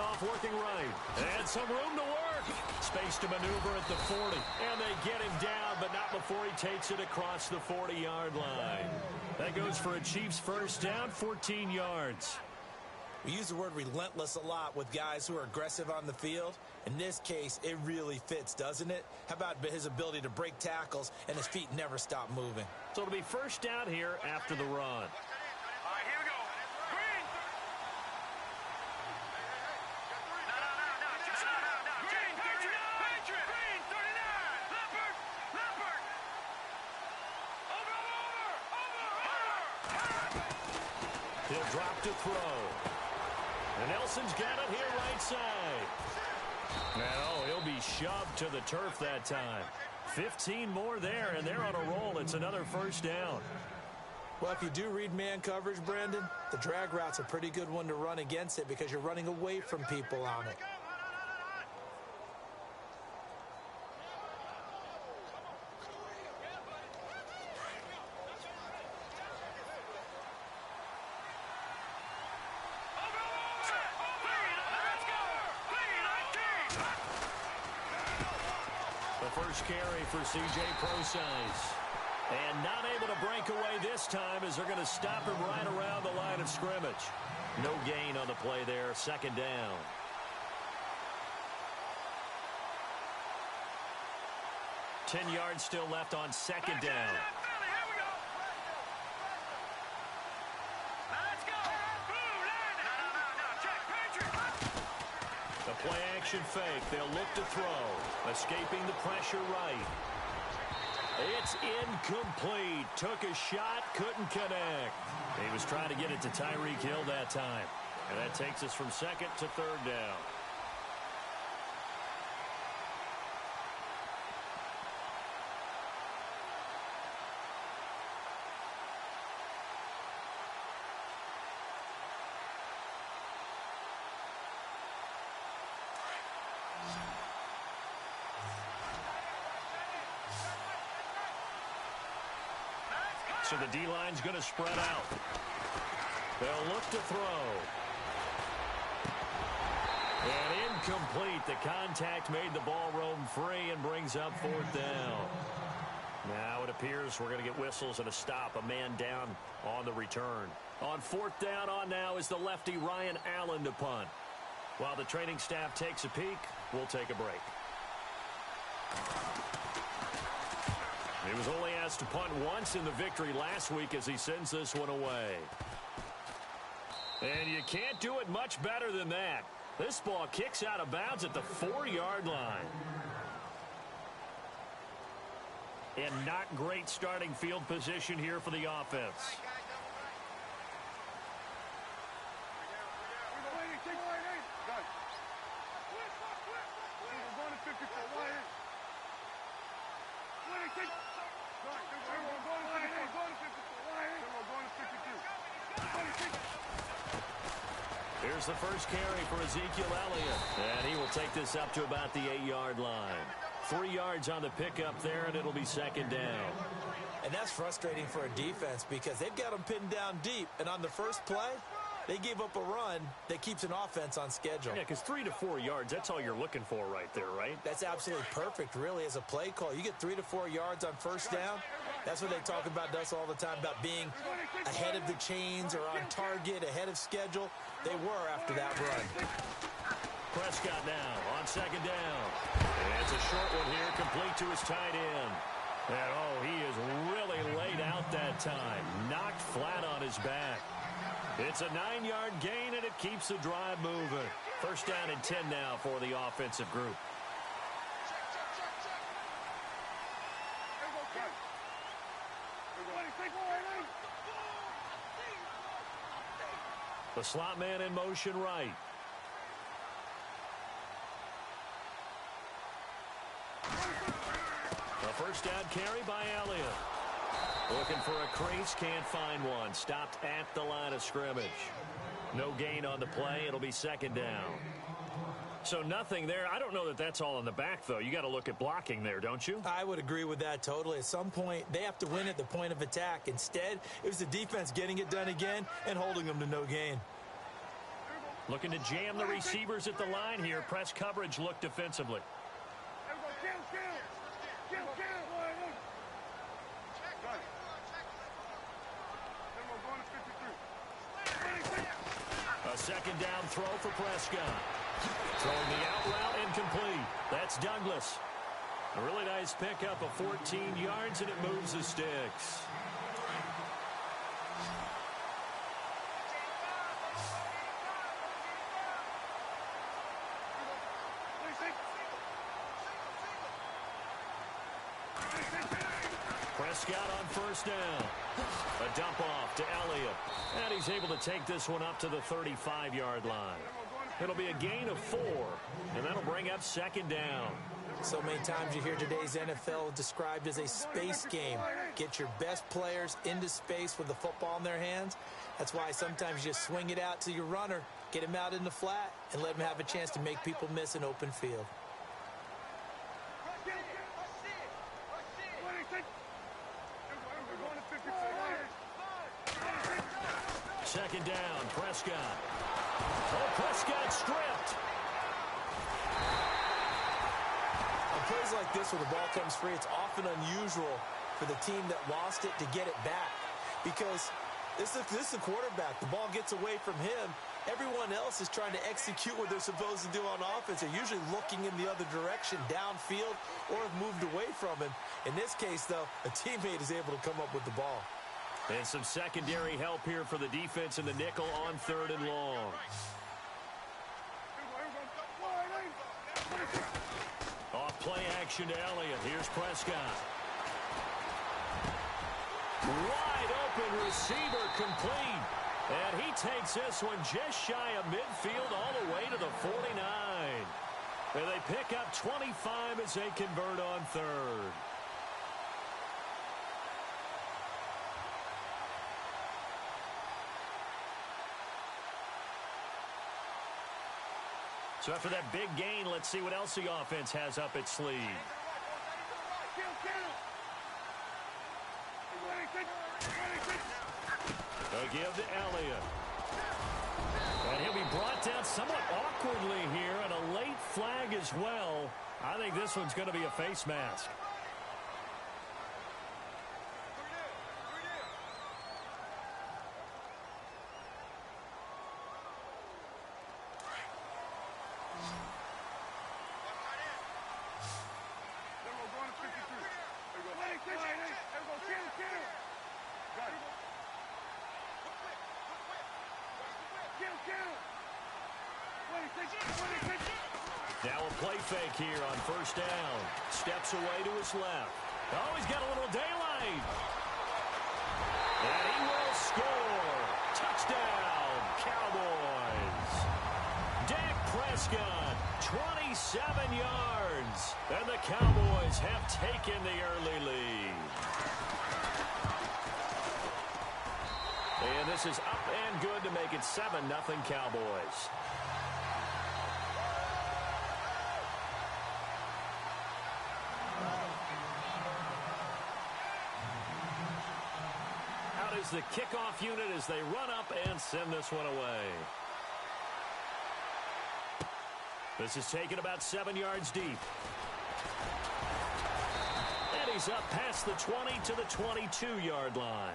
off looking right. And some room to work. Space to maneuver at the 40. And they get him down, but not before he takes it across the 40-yard line. That goes for a Chiefs first down, 14 yards. We use the word relentless a lot with guys who are aggressive on the field. In this case, it really fits, doesn't it? How about his ability to break tackles and his feet never stop moving? So it'll be first down here after the run. All right, here we go. Green. No. Green, Patriot. Green, 39. Leopard. Over. He'll drop to throw. And Nelson's got it here right side. Now he'll be shoved to the turf that time. 15 more there, and they're on a roll. It's another first down. Well, if you do read man coverage, Brandon, the drag route's a pretty good one to run against it because you're running away from people on it. First carry for C.J. Procise. And not able to break away this time as they're going to stop him right around the line of scrimmage. No gain on the play there, second down. Ten yards still left on second down. Play-action fake. They'll look to throw. Escaping the pressure right. It's incomplete. Took a shot, couldn't connect. He was trying to get it to Tyreek Hill that time. And that takes us from second to third down. So the D-line's going to spread out. They'll look to throw. And incomplete. The contact made the ball roam free and brings up fourth down. Now it appears we're going to get whistles and a stop. A man down on the return. On fourth down on now is the lefty Ryan Allen to punt. While the training staff takes a peek, we'll take a break. He was only asked to punt once in the victory last week as he sends this one away. And you can't do it much better than that. This ball kicks out of bounds at the 4-yard line. And not great starting field position here for the offense. Here's the first carry for Ezekiel Elliott. And he will take this up to about the 8-yard line. 3 yards on the pickup there, and it'll be second down. And that's frustrating for a defense because they've got them pinned down deep. And on the first play, they gave up a run that keeps an offense on schedule. Yeah, because 3 to 4 yards, that's all you're looking for right there, right? That's absolutely perfect, really, as a play call. You get 3 to 4 yards on first down. That's what they talk about us all the time, about being ahead of the chains or on target, ahead of schedule. They were after that run. Prescott now on second down. And it's a short one here, complete to his tight end. And, oh, he is really laid out that time. Knocked flat on his back. It's a 9-yard gain, and it keeps the drive moving. First down and 10 now for the offensive group. The slot man in motion right. A first down carry by Elliott. Looking for a crease, can't find one. Stopped at the line of scrimmage. No gain on the play. It'll be second down. So nothing there. I don't know that that's all in the back, though. You got to look at blocking there, don't you? I would agree with that totally. At some point, they have to win at the point of attack. Instead, it was the defense getting it done again and holding them to no gain. Looking to jam the receivers at the line here. Press coverage look defensively. A second down throw for Prescott. Throwing the out route incomplete. That's Douglas. A really nice pickup of 14 yards, and it moves the sticks. Prescott on first down. A dump off to Elliott. And he's able to take this one up to the 35-yard line. It'll be a gain of 4, and that'll bring up second down. So many times you hear today's NFL described as a space game. Get your best players into space with the football in their hands. That's why sometimes you just swing it out to your runner, get him out in the flat, and let him have a chance to make people miss an open field. Second down, Prescott. Oh, Prescott stripped. On plays like this where the ball comes free, it's often unusual for the team that lost it to get it back. Because this is the quarterback. The ball gets away from him. Everyone else is trying to execute what they're supposed to do on offense. They're usually looking in the other direction, downfield, or have moved away from him. In this case, though, a teammate is able to come up with the ball. And some secondary help here for the defense in the nickel on 3rd and long. Off play action to Elliott. Here's Prescott. Wide open receiver complete. And he takes this one just shy of midfield all the way to the 49. And they pick up 25 as they convert on 3rd. So after that big gain, let's see what else the offense has up its sleeve. They'll give to Elliott. And he'll be brought down somewhat awkwardly here, and a late flag as well. I think this one's going to be a face mask. Now a play fake here on first down. Steps away to his left. Oh, he's got a little daylight. And he will score. Touchdown, Cowboys. Dak Prescott, 27 yards. And the Cowboys have taken the early lead. And this is up and good to make it 7-0 Cowboys. Out is the kickoff unit as they run up and send this one away. This is taken about 7 yards deep. And he's up past the 20 to the 22-yard line.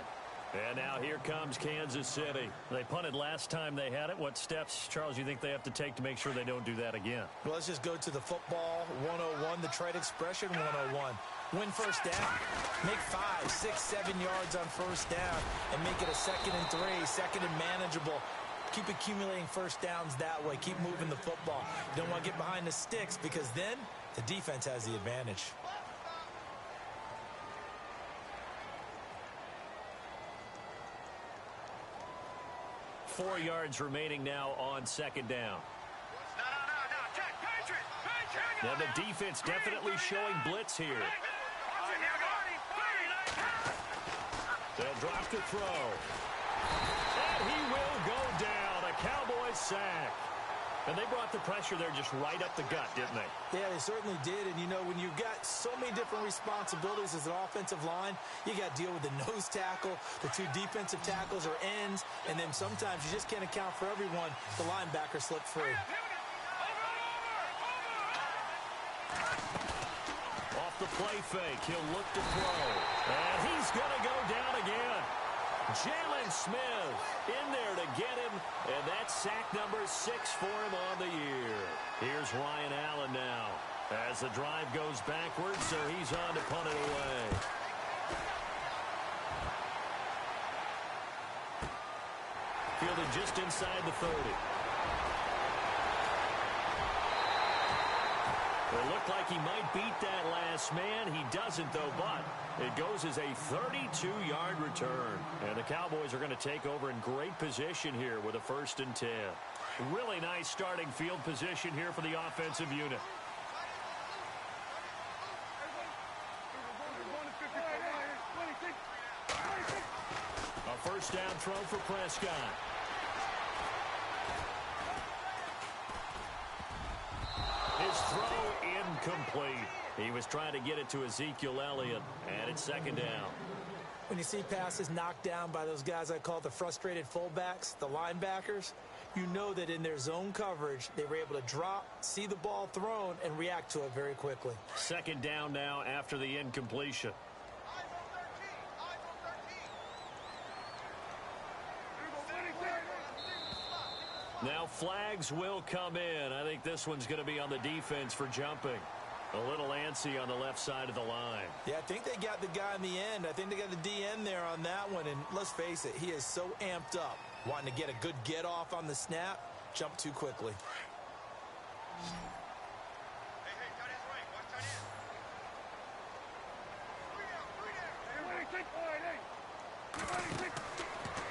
And now here comes Kansas City. They punted last time they had it. What steps, Charles, you think they have to take to make sure they don't do that again? Well, let's just go to the football 101, the trade expression 101. Win first down. Make 5, 6, 7 yards on first down and make it a 2nd and 3, 2nd and manageable. Keep accumulating first downs that way. Keep moving the football. You don't want to get behind the sticks because then the defense has the advantage. Four yards remaining now on second down. Now the defense definitely showing blitz here. They'll drop to throw. And he will go down. A Cowboys sack. And they brought the pressure there just right up the gut, didn't they? Yeah, they certainly did. And, you know, when you've got so many different responsibilities as an offensive line, you got to deal with the nose tackle, the two defensive tackles or ends, and then sometimes you just can't account for everyone. The linebacker slipped free. Off the play fake, he'll look to throw. And he's going to go down again. Jalen Smith in there to get him, and that's sack number 6 for him on the year. Here's Ryan Allen now as the drive goes backwards, so he's on to punt it away. Fielded just inside the 30. It looked like he might beat that last man. He doesn't, though, but it goes as a 32-yard return. And the Cowboys are going to take over in great position here with a 1st and 10. Really nice starting field position here for the offensive unit. A 1st down throw for Prescott. His throw incomplete. He was trying to get it to Ezekiel Elliott, and it's 2nd down. When you see passes knocked down by those guys I call the frustrated fullbacks, the linebackers, you know that in their zone coverage, they were able to drop, see the ball thrown, and react to it very quickly. 2nd down now after the incompletion. Now flags will come in. I think this one's going to be on the defense for jumping. A little antsy on the left side of the line. Yeah, I think they got the guy in the end. I think they got the DN there on that one. And let's face it, he is so amped up, wanting to get a good get off on the snap, jump too quickly.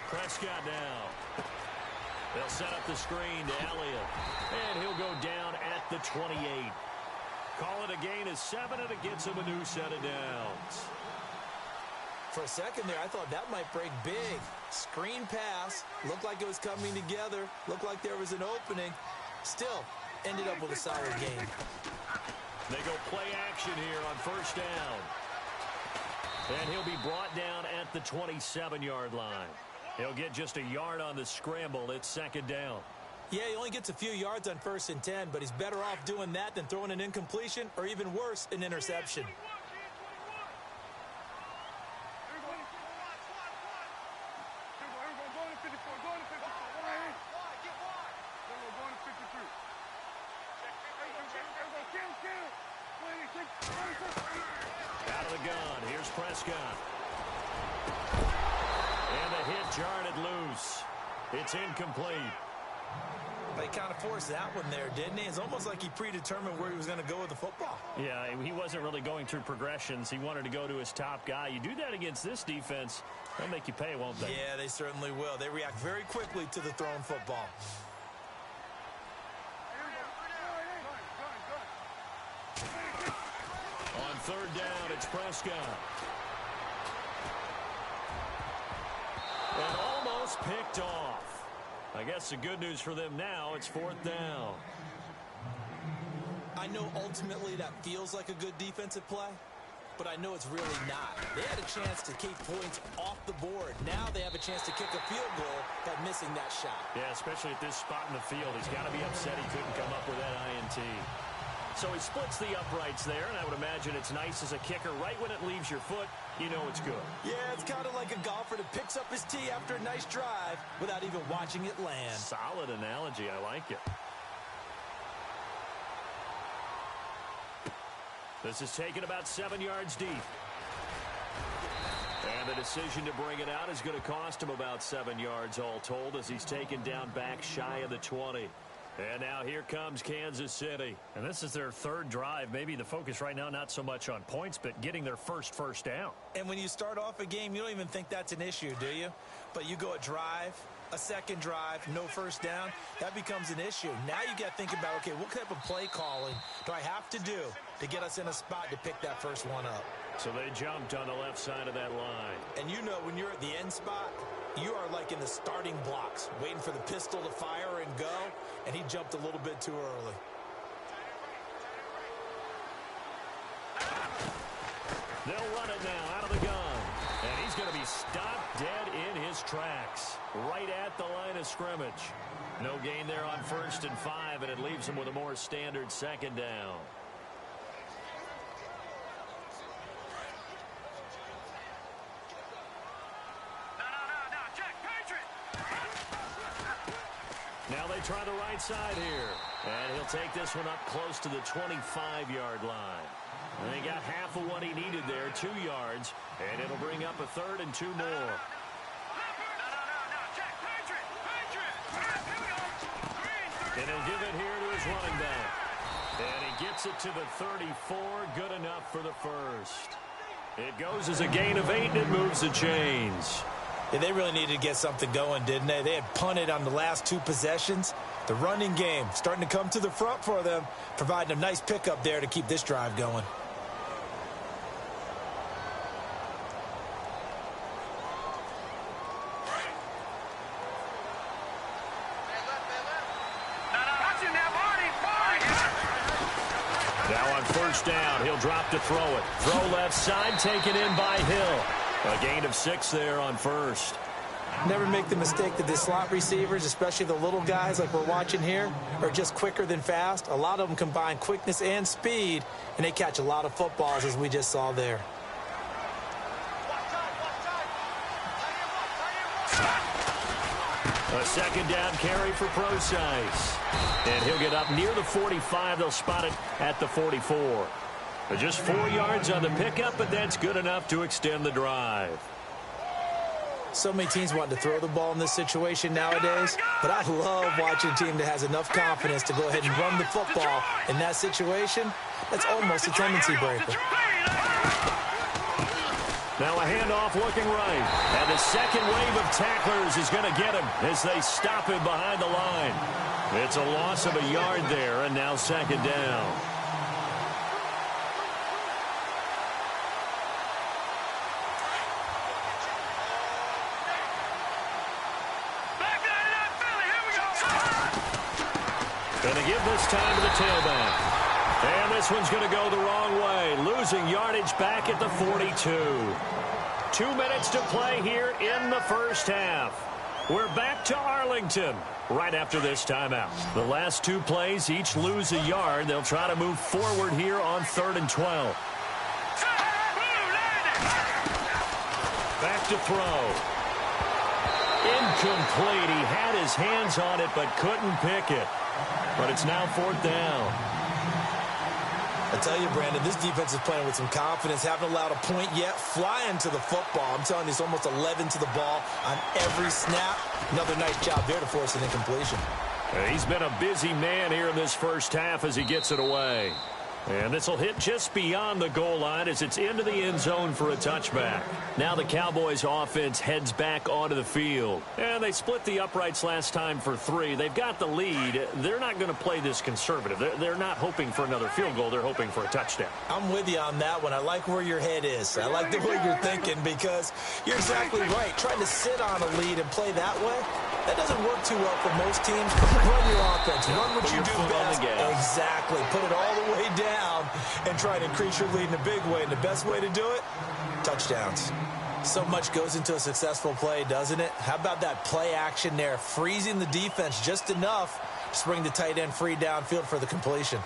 Prescott now. They'll set up the screen to Elliott. And he'll go down at the 28. Call it a gain of 7, and it gets him a new set of downs. For a second there, I thought that might break big. Screen pass. Looked like it was coming together. Looked like there was an opening. Still, ended up with a solid gain. They go play action here on 1st down. And he'll be brought down at the 27-yard line. He'll get just a yard on the scramble. It's 2nd down. Yeah, he only gets a few yards on 1st and 10, but he's better off doing that than throwing an incompletion or even worse, an interception. Out of the gun. Here's Prescott. And the hit jarred loose. It's incomplete. They kind of forced that one there, didn't he? It's almost like he predetermined where he was going to go with the football. Yeah, he wasn't really going through progressions. He wanted to go to his top guy. You do that against this defense, they'll make you pay, won't they? Yeah, they certainly will. They react very quickly to the thrown football. On 3rd down, it's Prescott. And almost picked off. I guess the good news for them now, it's 4th down. I know ultimately that feels like a good defensive play, but I know it's really not. They had a chance to keep points off the board. Now they have a chance to kick a field goal by missing that shot. Yeah, especially at this spot in the field. He's got to be upset he couldn't come up with that INT. So he splits the uprights there, and I would imagine it's nice as a kicker. Right when it leaves your foot, you know it's good. Yeah, it's kind of like a golfer that picks up his tee after a nice drive without even watching it land. Solid analogy. I like it. This is taken about 7 yards deep. And the decision to bring it out is going to cost him about 7 yards all told as he's taken down back shy of the 20. And now here comes Kansas City. And this is their 3rd drive. Maybe the focus right now not so much on points, but getting their first down. And when you start off a game, you don't even think that's an issue, do you? But you go a drive, a 2nd drive, no 1st down, that becomes an issue. Now you got to think about, okay, what type of play calling do I have to do to get us in a spot to pick that first one up? So they jumped on the left side of that line. And you know when you're at the end spot, You are like in the starting blocks, waiting for the pistol to fire and go, and he jumped a little bit too early. They'll run it now out of the gun. And he's going to be stopped dead in his tracks, right at the line of scrimmage. No gain there on 1st and 5, and it leaves him with a more standard 2nd down. Now they try the right side here. And he'll take this one up close to the 25-yard line. And he got half of what he needed there, 2 yards. And it'll bring up a 3rd and 2 more. And he'll give it here to his running back. And he gets it to the 34, good enough for the first. It goes as a gain of 8, and it moves the chains. Yeah, they really needed to get something going, didn't they? They had punted on the last 2 possessions. The running game starting to come to the front for them, providing a nice pickup there to keep this drive going. Now on 1st down, he'll drop to throw it. Throw left side, taken in by Hill. A gain of 6 there on 1st. Never make the mistake that the slot receivers, especially the little guys like we're watching here, are just quicker than fast. A lot of them combine quickness and speed, and they catch a lot of footballs, as we just saw there. A 2nd down carry for Procise. And he'll get up near the 45. They'll spot it at the 44. But just 4 yards on the pickup, but that's good enough to extend the drive. So many teams want to throw the ball in this situation nowadays, but I love watching a team that has enough confidence to go ahead and run the football. In that situation, that's almost a tendency breaker. Now a handoff looking right. And the second wave of tacklers is going to get him as they stop him behind the line. It's a loss of a yard there, and now 2nd down. Going to give this time to the tailback. And this one's going to go the wrong way, losing yardage back at the 42. 2 minutes to play here in the 1st half. We're back to Arlington right after this timeout. The last 2 plays each lose a yard. They'll try to move forward here on 3rd and 12. Back to throw. Incomplete. He had his hands on it but couldn't pick it. But it's now 4th down. I tell you, Brandon, this defense is playing with some confidence. Haven't allowed a point yet. Flying to the football. I'm telling you, it's almost 11 to the ball on every snap. Another nice job there to force an incompletion. He's been a busy man here in this 1st half as he gets it away. And this will hit just beyond the goal line as it's into the end zone for a touchback. Now the Cowboys offense heads back onto the field. And they split the uprights last time for 3. They've got the lead. They're not going to play this conservative. They're not hoping for another field goal. They're hoping for a touchdown. I'm with you on that one. I like where your head is. I like the way you're thinking because you're exactly right. Trying to sit on a lead and play that way, that doesn't work too well for most teams. Run your offense. Run what you do best. Exactly. Put it all the way down and try to increase your lead in a big way. And the best way to do it, touchdowns. So much goes into a successful play, doesn't it? How about that play action there, freezing the defense just enough to bring the tight end free downfield for the completion.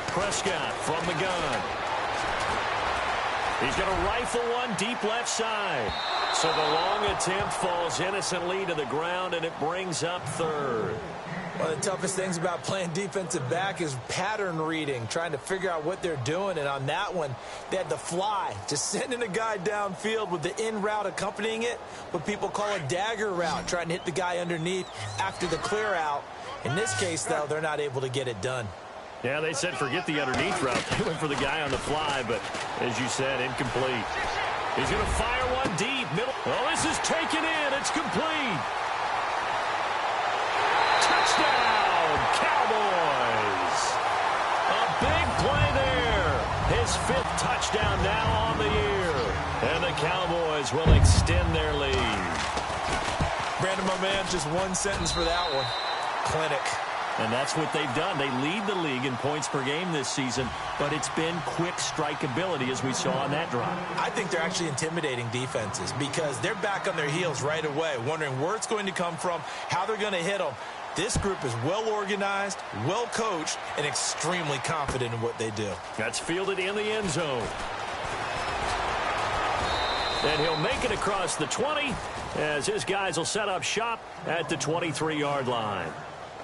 Prescott from the gun. He's going to rifle one deep left side. So the long attempt falls innocently to the ground, and it brings up 3rd. One of the toughest things about playing defensive back is pattern reading, trying to figure out what they're doing. And on that one, they had the fly, just sending a guy downfield with the in route accompanying it, what people call a dagger route, trying to hit the guy underneath after the clear out. In this case, though, they're not able to get it done. Yeah, they said forget the underneath route. They went for the guy on the fly, but as you said, incomplete. He's going to fire one deep. Middle. Oh, this is taken in. It's complete. Touchdown, Cowboys. A big play there. His 5th touchdown now on the year. And the Cowboys will extend their lead. Brandon, my man, just one sentence for that one. Clinic. And that's what they've done. They lead the league in points per game this season, but it's been quick strike ability as we saw on that drive. I think they're actually intimidating defenses because they're back on their heels right away, wondering where it's going to come from, how they're going to hit them. This group is well organized, well coached, and extremely confident in what they do. That's fielded in the end zone. And he'll make it across the 20 as his guys will set up shop at the 23-yard line.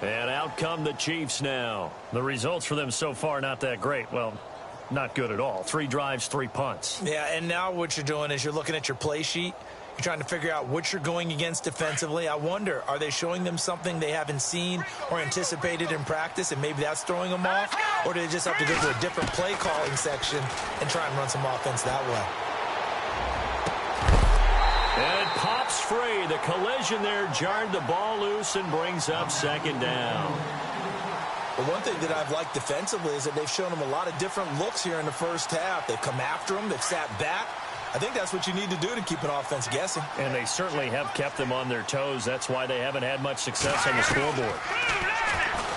And out come the Chiefs now. The results for them so far not that great. Well, not good at all. 3 drives, 3 punts. Yeah, and now what you're doing is you're looking at your play sheet. You're trying to figure out what you're going against defensively. I wonder, are they showing them something they haven't seen or anticipated in practice, and maybe that's throwing them off? Or do they just have to go to a different play calling section and try and run some offense that way? And it pops free. The collision there jarred the ball loose and brings up 2nd down. Well, one thing that I've liked defensively is that they've shown them a lot of different looks here in the first half. They've come after them. They've sat back. I think that's what you need to do to keep an offense guessing. And they certainly have kept them on their toes. That's why they haven't had much success on the scoreboard.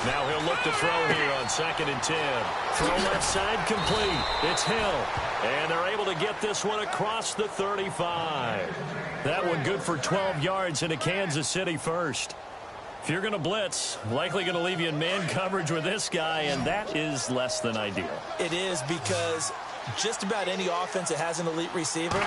Now he'll look to throw here on 2nd and 10. Throw left side complete. It's Hill. And they're able to get this one across the 35. That one good for 12 yards into Kansas City first. If you're going to blitz, likely going to leave you in man coverage with this guy, and that is less than ideal. It is because just about any offense that has an elite receiver,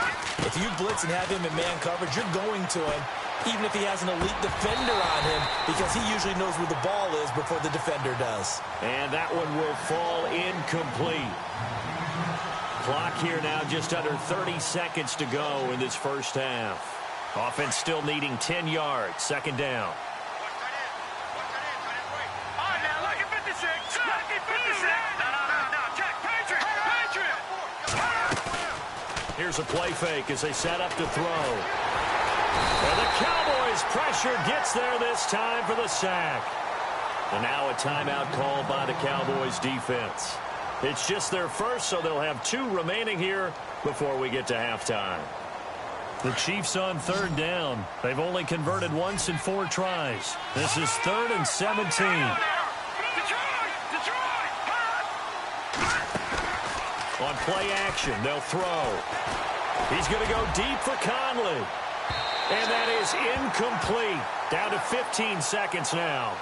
if you blitz and have him in man coverage, you're going to him, even if he has an elite defender on him, because he usually knows where the ball is before the defender does. And that one will fall incomplete. Clock here now just under 30 seconds to go in this first half. Offense still needing 10 yards. 2nd down. Here's a play fake as they set up to throw. And the Cowboys pressure gets there this time for the sack. And now a timeout called by the Cowboys defense. It's just their first, so they'll have 2 remaining here before we get to halftime. The Chiefs on 3rd down. They've only converted once in 4 tries. This is 3rd and 17. On play action, they'll throw. He's going to go deep for Conley. And that is incomplete. Down to 15 seconds now.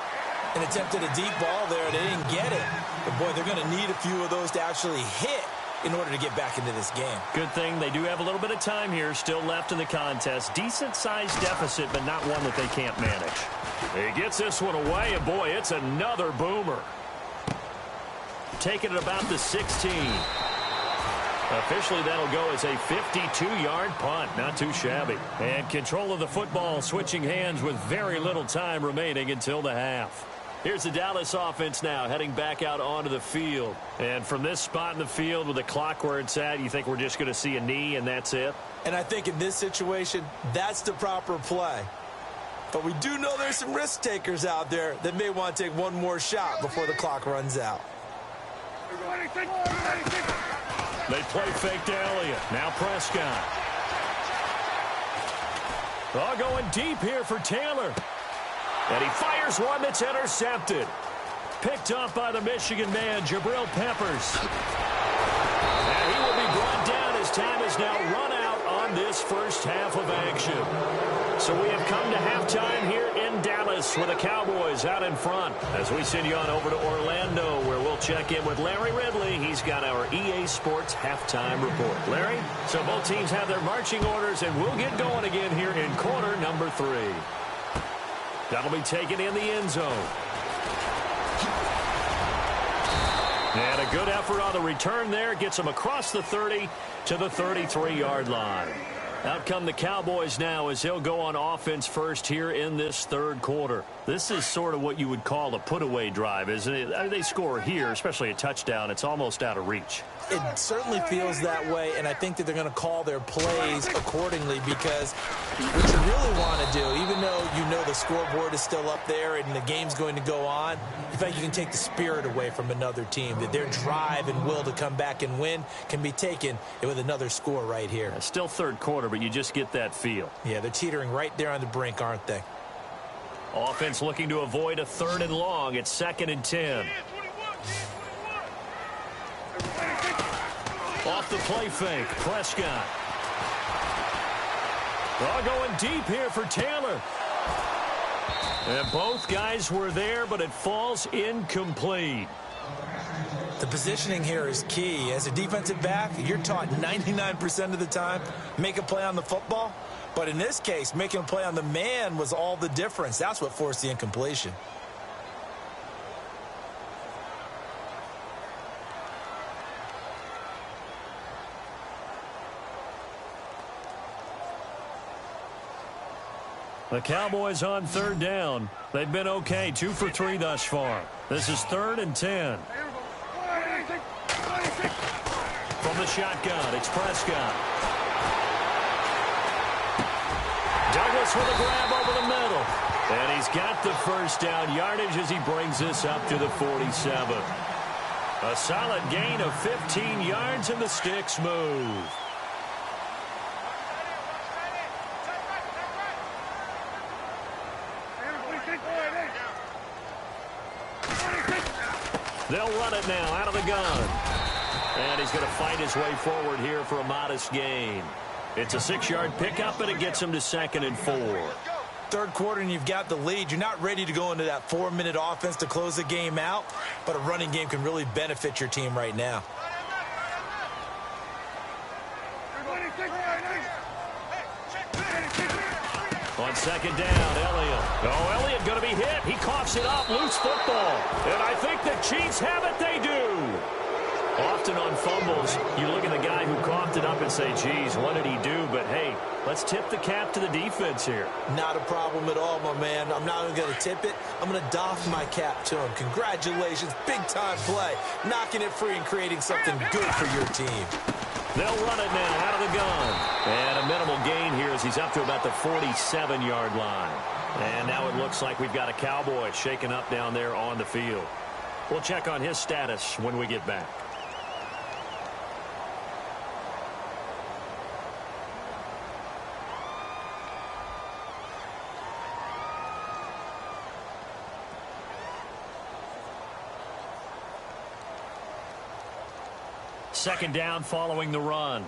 And attempted a deep ball there. They didn't get it. But, boy, they're going to need a few of those to actually hit in order to get back into this game. Good thing they do have a little bit of time here still left in the contest. Decent-sized deficit, but not one that they can't manage. He gets this one away, and, boy, it's another boomer. Taking it about the 16. Officially, that'll go as a 52-yard punt. Not too shabby. And control of the football switching hands with very little time remaining until the half. Here's the Dallas offense now heading back out onto the field. And from this spot in the field with the clock where it's at, you think we're just going to see a knee and that's it? And I think in this situation, that's the proper play. But we do know there's some risk takers out there that may want to take one more shot before the clock runs out. They play fake to Elliott. Now Prescott. Oh, going deep here for Taylor. And he fires one that's intercepted. Picked up by the Michigan man, Jabril Peppers. And he will be brought down as time is now run out on this first half of action. So we have come to halftime here in Dallas with the Cowboys out in front. As we send you on over to Orlando, where we'll check in with Larry Ridley. He's got our EA Sports halftime report. Larry, so both teams have their marching orders, and we'll get going again here in quarter number 3. That'll be taken in the end zone. And a good effort on the return there. Gets him across the 30 to the 33-yard line. Out come the Cowboys now as they'll go on offense first here in this third quarter. This is sort of what you would call a put-away drive, isn't it? I mean, they score here, especially a touchdown. It's almost out of reach. It certainly feels that way, and I think that they're going to call their plays accordingly because what you really want to do, even though you know the scoreboard is still up there and the game's going to go on, you think you can take the spirit away from another team, that their drive and will to come back and win can be taken with another score right here. Still third quarter, but you just get that feel. Yeah, they're teetering right there on the brink, aren't they? Offense looking to avoid a 3rd and long. It's 2nd and 10. Off the play fake, Prescott. All going deep here for Taylor. And both guys were there, but it falls incomplete. The positioning here is key. As a defensive back, you're taught 99% of the time, make a play on the football. But in this case, making a play on the man was all the difference. That's what forced the incompletion. The Cowboys on 3rd down. They've been okay, 2 for 3 thus far. This is 3rd and 10. From the shotgun, it's Prescott. Douglas with a grab over the middle. And he's got the first down yardage as he brings this up to the 47. A solid gain of 15 yards and the sticks move. They'll run it now out of the gun. And he's going to fight his way forward here for a modest gain. It's a 6-yard pickup, and it gets him to 2nd and 4. Third quarter, and you've got the lead. You're not ready to go into that 4-minute offense to close the game out, but a running game can really benefit your team right now. On 2nd down, Elliott. Oh, Elliott going to be hit. He coughs it up. Loose football. And I think the Chiefs have it. They do. Often on fumbles, you look at the guy who coughed it up and say, geez, what did he do? But, hey, let's tip the cap to the defense here. Not a problem at all, my man. I'm not even going to tip it. I'm going to doff my cap to him. Congratulations. Big-time play. Knocking it free and creating something good for your team. They'll run it now out of the gun. And a minimal gain here as he's up to about the 47-yard line. And now it looks like we've got a Cowboy shaken up down there on the field. We'll check on his status when we get back. Second down following the run.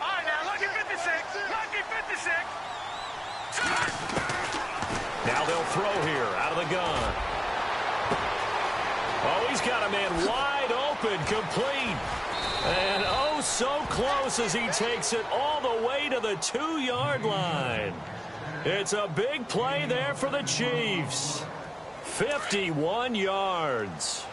All right, now, lucky 56. Lucky 56. Now they'll throw here out of the gun. Oh, he's got a man wide open, complete. And oh, so close as he takes it all the way to the 2-yard line. It's a big play there for the Chiefs. 51 yards.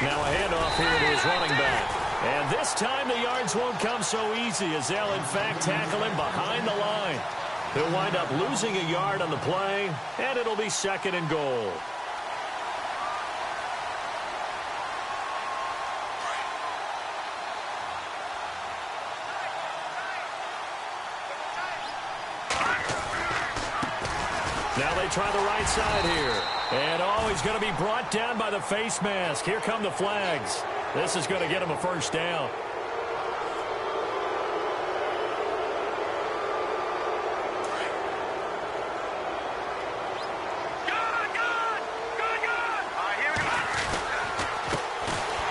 Now a handoff here to his running back. And this time the yards won't come so easy as they'll, in fact, tackle him behind the line. He'll wind up losing a yard on the play, and it'll be 2nd and goal. Now they try the right side here. And, oh, he's going to be brought down by the face mask. Here come the flags. This is going to get him a first down.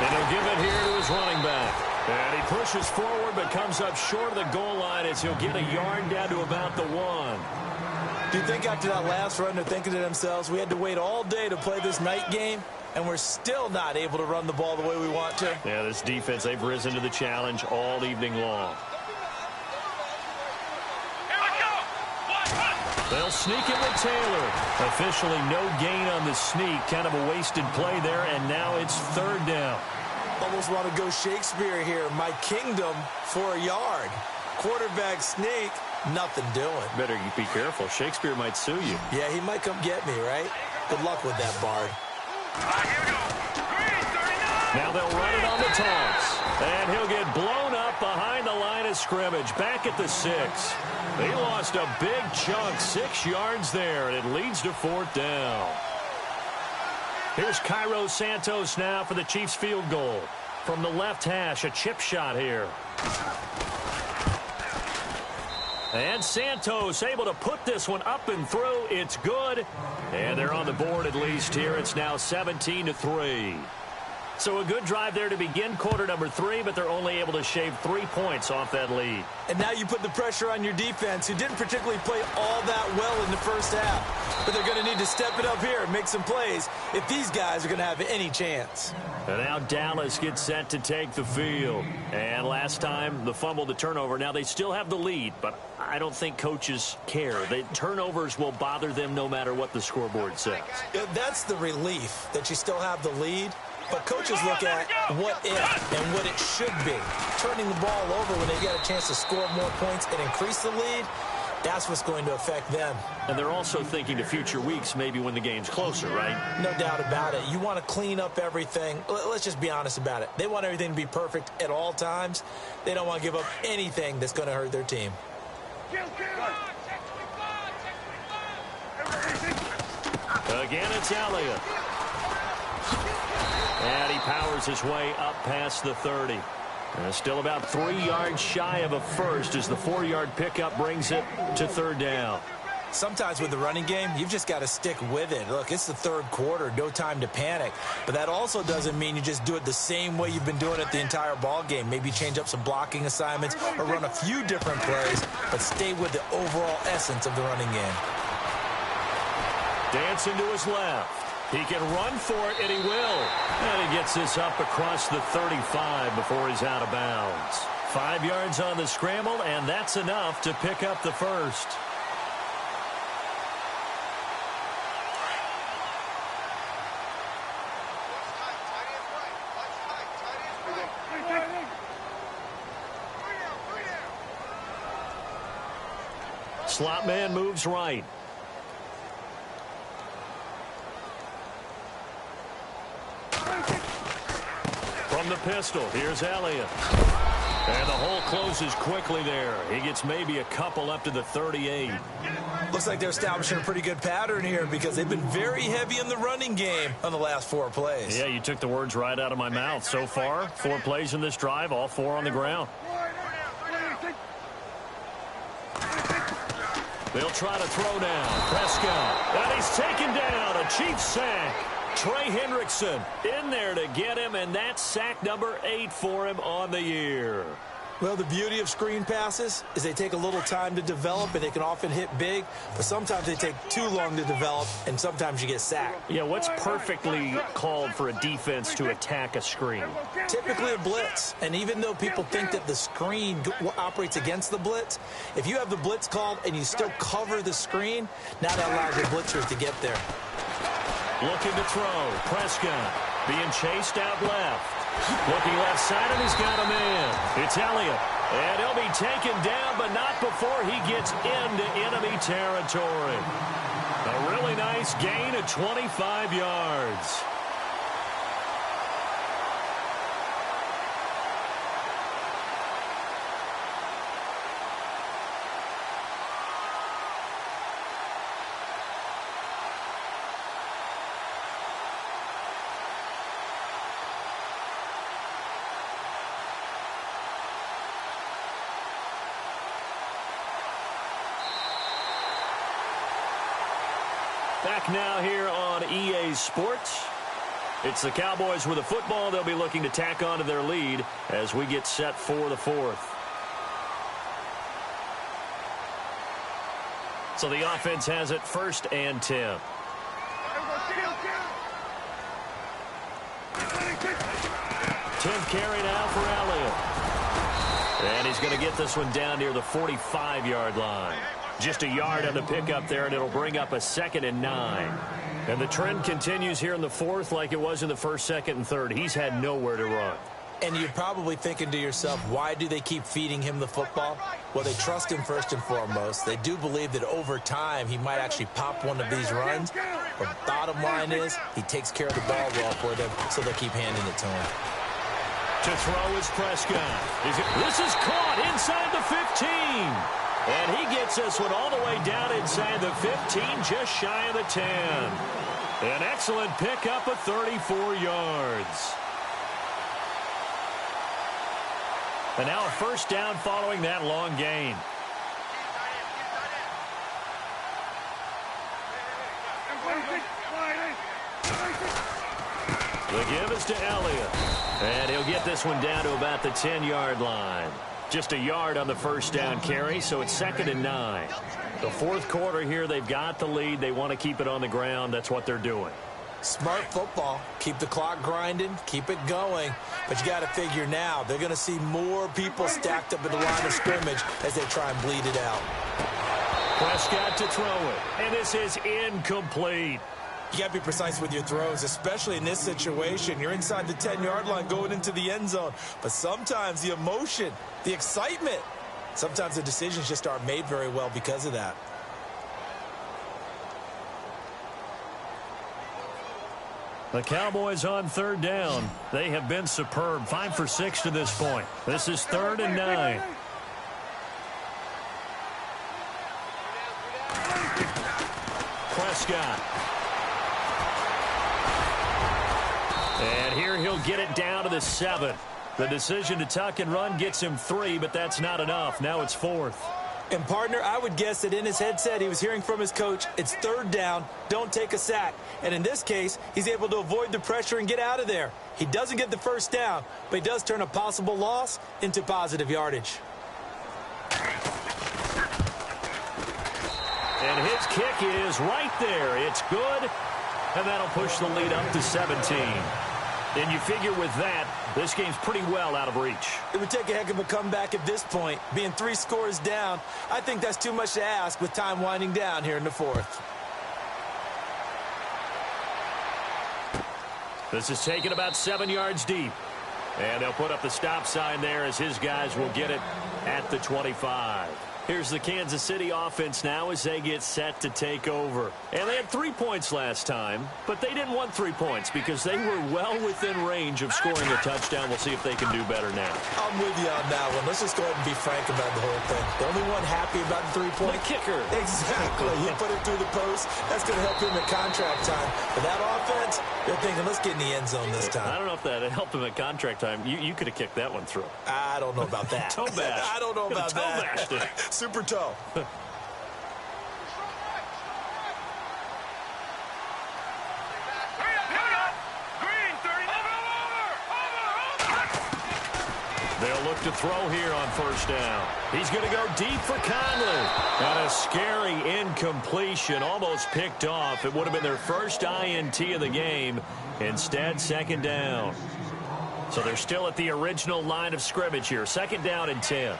And he'll give it here to his running back. And he pushes forward but comes up short of the goal line as he'll get a yard down to about the 1. Do you think after that last run they're thinking to themselves, we had to wait all day to play this night game, and we're still not able to run the ball the way we want to? Yeah, this defense, they've risen to the challenge all evening long. They'll sneak it with Taylor. Officially no gain on the sneak. Kind of a wasted play there, and now it's 3rd down. Almost want to go Shakespeare here. My kingdom for a yard. Quarterback sneak, nothing doing. Better be careful. Shakespeare might sue you. Yeah, he might come get me, right? Good luck with that, Bard. Here we go. Green, 39. Now they'll run it on the taunts. And he'll get blown up behind the line of scrimmage, back at the 6. They lost a big chunk, 6 yards there, and it leads to 4th down. Here's Cairo Santos now for the Chiefs field goal. From the left hash, a chip shot here. And Santos able to put this one up and through. It's good. And they're on the board at least here. It's now 17-3. So a good drive there to begin quarter number 3, but they're only able to shave 3 points off that lead. And now you put the pressure on your defense, who didn't particularly play all that well in the first half. But they're going to need to step it up here and make some plays if these guys are going to have any chance. And now Dallas gets set to take the field. And last time, the fumble, the turnover. Now they still have the lead, but I don't think coaches care. The turnovers will bother them no matter what the scoreboard says. That's the relief, that you still have the lead. But coaches look at what if and what it should be. Turning the ball over when they get a chance to score more points and increase the lead, that's what's going to affect them. And they're also thinking to future weeks, maybe when the game's closer, right? No doubt about it. You want to clean up everything. Let's just be honest about it. They want everything to be perfect at all times. They don't want to give up anything that's going to hurt their team. Again, it's Elliott. And he powers his way up past the 30. Still about 3 yards shy of a first as the 4-yard pickup brings it to 3rd down. Sometimes with the running game, you've just got to stick with it. Look, it's the 3rd quarter, no time to panic. But that also doesn't mean you just do it the same way you've been doing it the entire ball game. Maybe change up some blocking assignments or run a few different plays, but stay with the overall essence of the running game. Dancing to his left. He can run for it, and he will. And he gets this up across the 35 before he's out of bounds. 5 yards on the scramble, and that's enough to pick up the first. Slot man moves right. From the pistol, here's Elliott. And the hole closes quickly there. He gets maybe a couple up to the 38. Looks like they're establishing a pretty good pattern here because they've been very heavy in the running game on the last 4 plays. Yeah, you took the words right out of my mouth. So far, 4 plays in this drive, all 4 on the ground. They'll try to throw down. Prescott. And he's taken down. A Chiefs sack. Trey Hendrickson in there to get him, and that's sack number 8 for him on the year. Well, the beauty of screen passes is they take a little time to develop, and they can often hit big, but sometimes they take too long to develop, and sometimes you get sacked. Yeah, what's perfectly called for a defense to attack a screen? Typically a blitz, and even though people think that the screen operates against the blitz, if you have the blitz called and you still cover the screen, now that allows your blitzers to get there. Looking to throw. Prescott being chased out left. Looking left side, and he's got a man. It's Elliott. And he'll be taken down, but not before he gets into enemy territory. A really nice gain of 25 yards. Back now here on EA Sports. It's the Cowboys with a football. They'll be looking to tack on to their lead as we get set for the 4th. So the offense has it 1st and 10. 10th carry now for Elliott. And he's going to get this one down near the 45-yard line. Just a yard on the pickup there, and it'll bring up a 2nd and 9. And the trend continues here in the fourth like it was in the first, second, and third. He's had nowhere to run. And you're probably thinking to yourself, why do they keep feeding him the football? Well, they trust him first and foremost. They do believe that over time he might actually pop one of these runs. But bottom line is he takes care of the ball well for them, so they'll keep handing it to him. To throw is Prescott. This is caught inside the 15. And he gets this one all the way down inside the 15, just shy of the 10. An excellent pickup of 34 yards. And now a first down following that long gain. The give is to Elliott. And he'll get this one down to about the 10-yard line. Just a yard on the first down carry, so it's 2nd and 9. The fourth quarter here, they've got the lead. They want to keep it on the ground. That's what they're doing. Smart football. Keep the clock grinding. Keep it going. But you got to figure now, they're going to see more people stacked up at the line of scrimmage as they try and bleed it out. Prescott to throw it. And this is incomplete. You got to be precise with your throws, especially in this situation. You're inside the 10-yard line going into the end zone. But sometimes the emotion, the excitement, sometimes the decisions just aren't made very well because of that. The Cowboys on third down. They have been superb. 5 for 6 to this point. This is 3rd and 9. Prescott. And here he'll get it down to the 7. The decision to tuck and run gets him 3, but that's not enough. Now it's 4th. And, partner, I would guess that in his headset he was hearing from his coach, it's 3rd down, don't take a sack. And in this case, he's able to avoid the pressure and get out of there. He doesn't get the first down, but he does turn a possible loss into positive yardage. And his kick is right there. It's good, and that'll push the lead up to 17. And you figure with that, this game's pretty well out of reach. It would take a heck of a comeback at this point. Being 3 scores down, I think that's too much to ask with time winding down here in the 4th. This is taken about 7 yards deep. And they'll put up the stop sign there as his guys will get it at the 25. Here's the Kansas City offense now as they get set to take over. And they had 3 points last time, but they didn't want 3 points because they were well within range of scoring a touchdown. We'll see if they can do better now. I'm with you on that one. Let's just go ahead and be frank about the whole thing. The only one happy about the 3-point the kicker. Exactly. He put it through the post. That's going to help him at contract time. But that offense, they're thinking, let's get in the end zone this time. I don't know if that helped him at contract time. You could have kicked that one through. I don't know about that. Toe bash. I don't know about that. Toe bashed it. Super toe. They'll look to throw here on first down. He's going to go deep for Conley. And a scary incompletion, almost picked off. It would have been their first INT of the game. Instead, 2nd down. So they're still at the original line of scrimmage here. 2nd down and 10.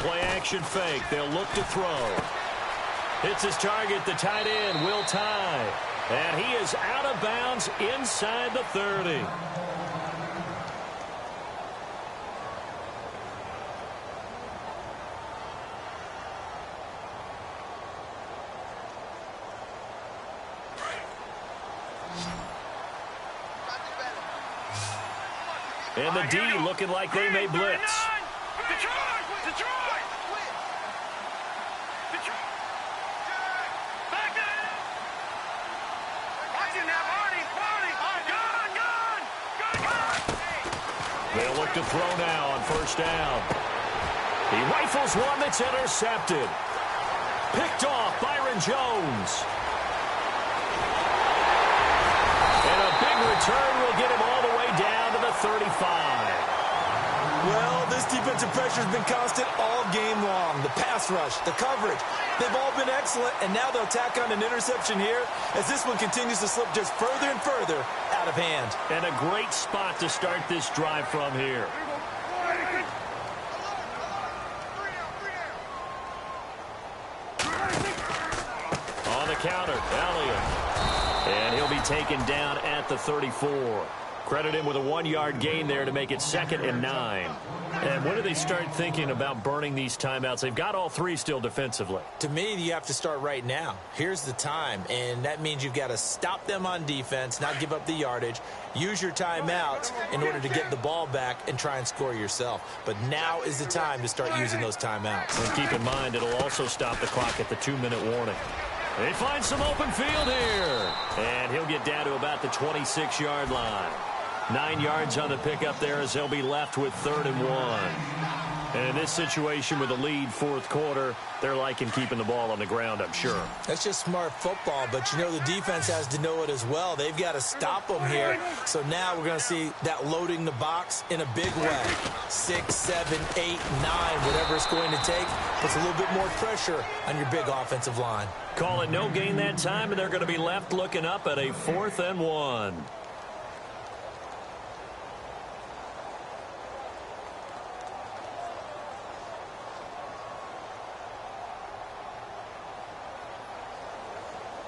Play action fake. They'll look to throw. Hits his target, the tight end, Will Tye. And he is out of bounds inside the 30. And the D looking like they may blitz. They'll look to throw now on first down. He rifles one that's intercepted. Picked off Byron Jones. And a big return will get him all the way down to the 35. Well, this defensive pressure has been constant all game long. The pass rush, the coverage, they've all been excellent, and now they'll tack on an interception here as this one continues to slip just further and further out of hand. And a great spot to start this drive from here. counter. Elliott. And he'll be taken down at the 34. Credit him with a 1-yard gain there to make it 2nd and 9. And when do they start thinking about burning these timeouts? They've got all 3 still defensively. To me, you have to start right now. Here's the time, and that means you've got to stop them on defense, not give up the yardage, use your timeouts in order to get the ball back and try and score yourself. But now is the time to start using those timeouts. And keep in mind, it'll also stop the clock at the 2-minute warning. They find some open field here. And he'll get down to about the 26-yard line. 9 yards on the pickup there as they'll be left with 3rd and 1. And in this situation with the lead 4th quarter, they're liking keeping the ball on the ground, I'm sure. That's just smart football, but you know the defense has to know it as well. They've got to stop them here. So now we're going to see that loading the box in a big way. 6, 7, 8, 9, whatever it's going to take, puts a little bit more pressure on your big offensive line. Call it no gain that time, and they're going to be left looking up at a 4th and 1.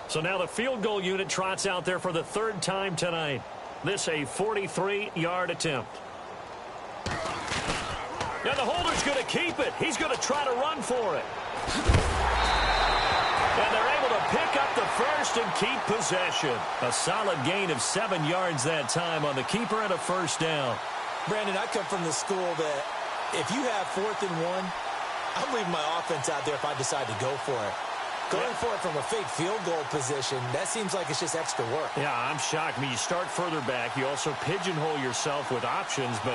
So now the field goal unit trots out there for the 3rd time tonight. This a 43-yard attempt. Now the holder's going to keep it. He's going to try to run for it. And they're able to pick up the first and keep possession. A solid gain of 7 yards that time on the keeper and a 1st down. Brandon, I come from the school that if you have 4th and 1, I'm leaving my offense out there if I decide to go for it. Going for it from a fake field goal position, that seems like it's just extra work. Yeah, I'm shocked. I mean, you start further back. You also pigeonhole yourself with options, but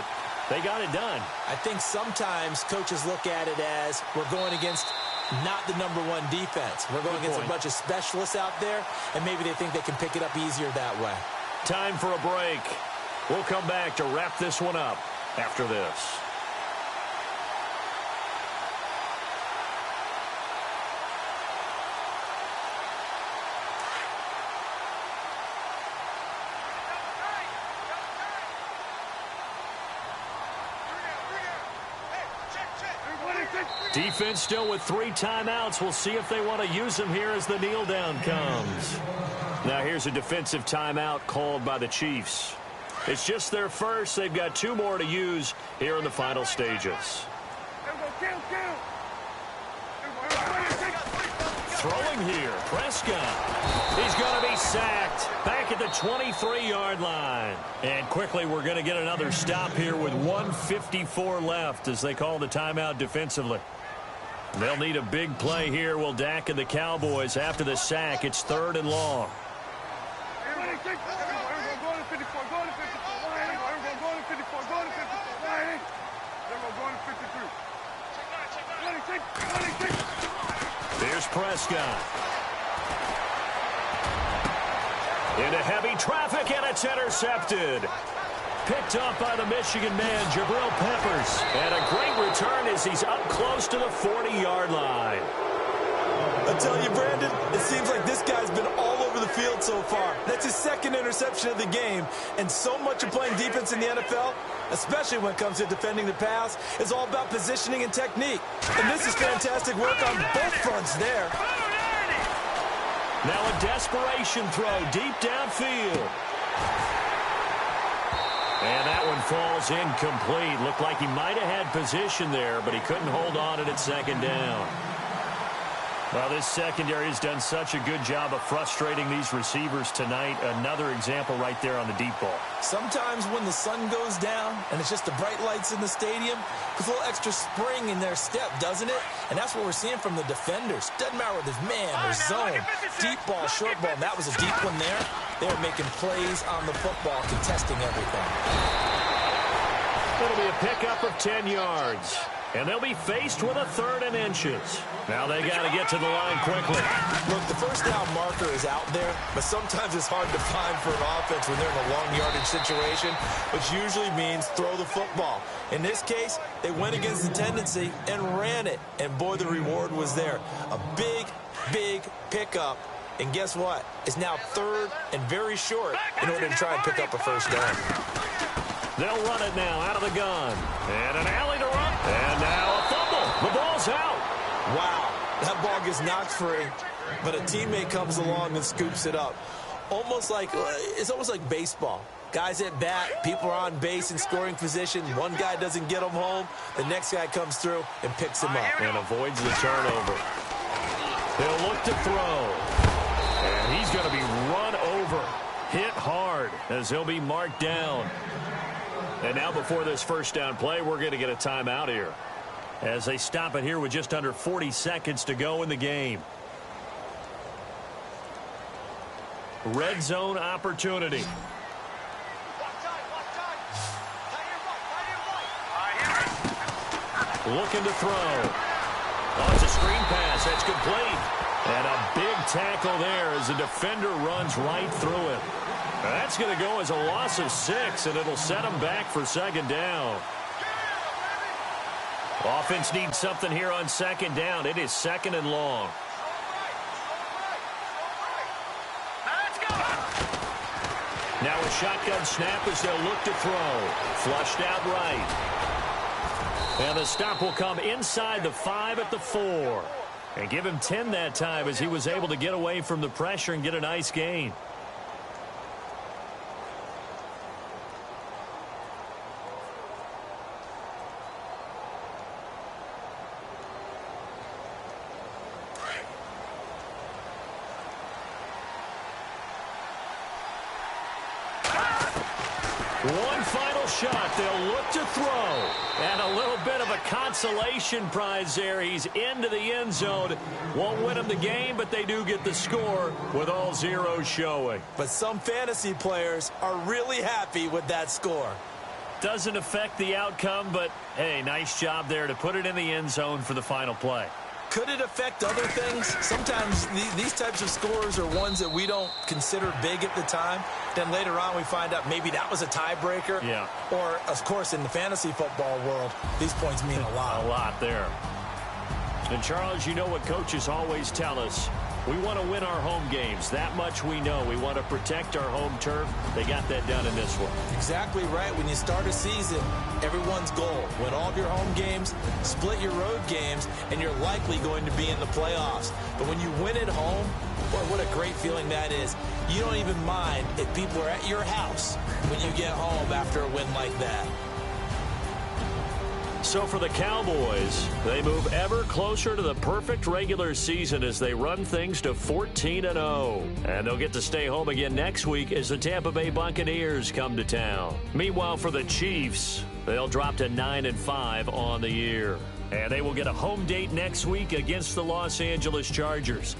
they got it done. I think sometimes coaches look at it as we're going against not the #1 defense. We're going against a bunch of specialists out there, and maybe they think they can pick it up easier that way. Time for a break. We'll come back to wrap this one up after this. Defense still with 3 timeouts. We'll see if they want to use them here as the kneel down comes. Now here's a defensive timeout called by the Chiefs. It's just their first. They've got 2 more to use here in the final stages. Throwing here, Prescott. He's going to be sacked back at the 23-yard line. And quickly we're going to get another stop here with 1:54 left as they call the timeout defensively. They'll need a big play here. Will Dak and the Cowboys after the sack. It's 3rd and long. Here's Prescott. Into heavy traffic, and it's intercepted. Picked up by the Michigan man, Jabril Peppers. And a great return as he's up close to the 40-yard line. I tell you, Brandon, it seems like this guy's been all over the field so far. That's his 2nd interception of the game. And so much of playing defense in the NFL, especially when it comes to defending the pass, is all about positioning and technique. And this is fantastic work on both fronts there. Now a desperation throw deep downfield. And that one falls incomplete. Looked like he might have had position there, but he couldn't hold on at 2nd down. Well, this secondary has done such a good job of frustrating these receivers tonight. Another example right there on the deep ball. Sometimes when the sun goes down and it's just the bright lights in the stadium, there's a little extra spring in their step, doesn't it? And that's what we're seeing from the defenders. Doesn't matter whether there's man or zone, deep ball, short ball. And that was a deep one there. They were making plays on the football, contesting everything. It'll be a pickup of 10 yards. And they'll be faced with a 3rd and inches. Now they got to get to the line quickly. Look, the 1st down marker is out there, but sometimes it's hard to find for an offense when they're in a long yardage situation, which usually means throw the football. In this case, they went against the tendency and ran it. And boy, the reward was there. A big, big pickup. And guess what? It's now 3rd and very short in order to try and pick up a 1st down. They'll run it now out of the gun. And an alley to run. And now a fumble. The ball's out. Wow, that ball gets knocked free. but a teammate comes along and scoops it up. It's almost like baseball. Guys at bat, people are on base in scoring position. One guy doesn't get them home. The next guy comes through and picks him up. And avoids the turnover. He'll look to throw. And he's going to be run over. Hit hard as he'll be marked down. And now before this first down play, we're going to get a timeout here, as they stop it here with just under 40 seconds to go in the game. Red zone opportunity. Looking to throw. Oh, it's a screen pass. That's complete. And a big tackle there as the defender runs right through it. That's going to go as a loss of 6, and it'll set him back for second down. Offense needs something here on second down. It is second and long. Now a shotgun snap as they'll look to throw. Flushed out right. And the stop will come inside the 5 at the 4. And give him 10 that time as he was able to get away from the pressure and get a nice gain. One final shot. They'll look to throw. And a little bit of a consolation prize there. He's into the end zone. Won't win him the game, but they do get the score with all zeros showing. But some fantasy players are really happy with that score. Doesn't affect the outcome, but, hey, nice job there to put it in the end zone for the final play. Could it affect other things? Sometimes these types of scores are ones that we don't consider big at the time. Then later on we find out maybe that was a tiebreaker. Yeah. Or, of course, in the fantasy football world, these points mean a lot. A lot there. And, Charles, you know what coaches always tell us. We want to win our home games. That much we know. We want to protect our home turf. They got that done in this one. Exactly right. When you start a season, everyone's goal: win all of your home games, split your road games, and you're likely going to be in the playoffs. But when you win at home, boy, what a great feeling that is. You don't even mind if people are at your house when you get home after a win like that. So for the Cowboys, they move ever closer to the perfect regular season as they run things to 14-0. And they'll get to stay home again next week as the Tampa Bay Buccaneers come to town. Meanwhile, for the Chiefs, they'll drop to 9-5 on the year. And they will get a home date next week against the Los Angeles Chargers.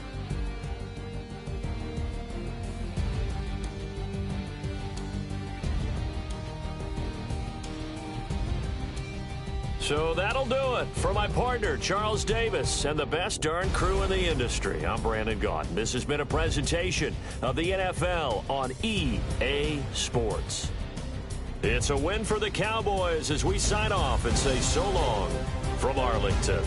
So that'll do it. For my partner, Charles Davis, and the best darn crew in the industry, I'm Brandon Gaudin. This has been a presentation of the NFL on EA Sports. It's a win for the Cowboys as we sign off and say so long from Arlington.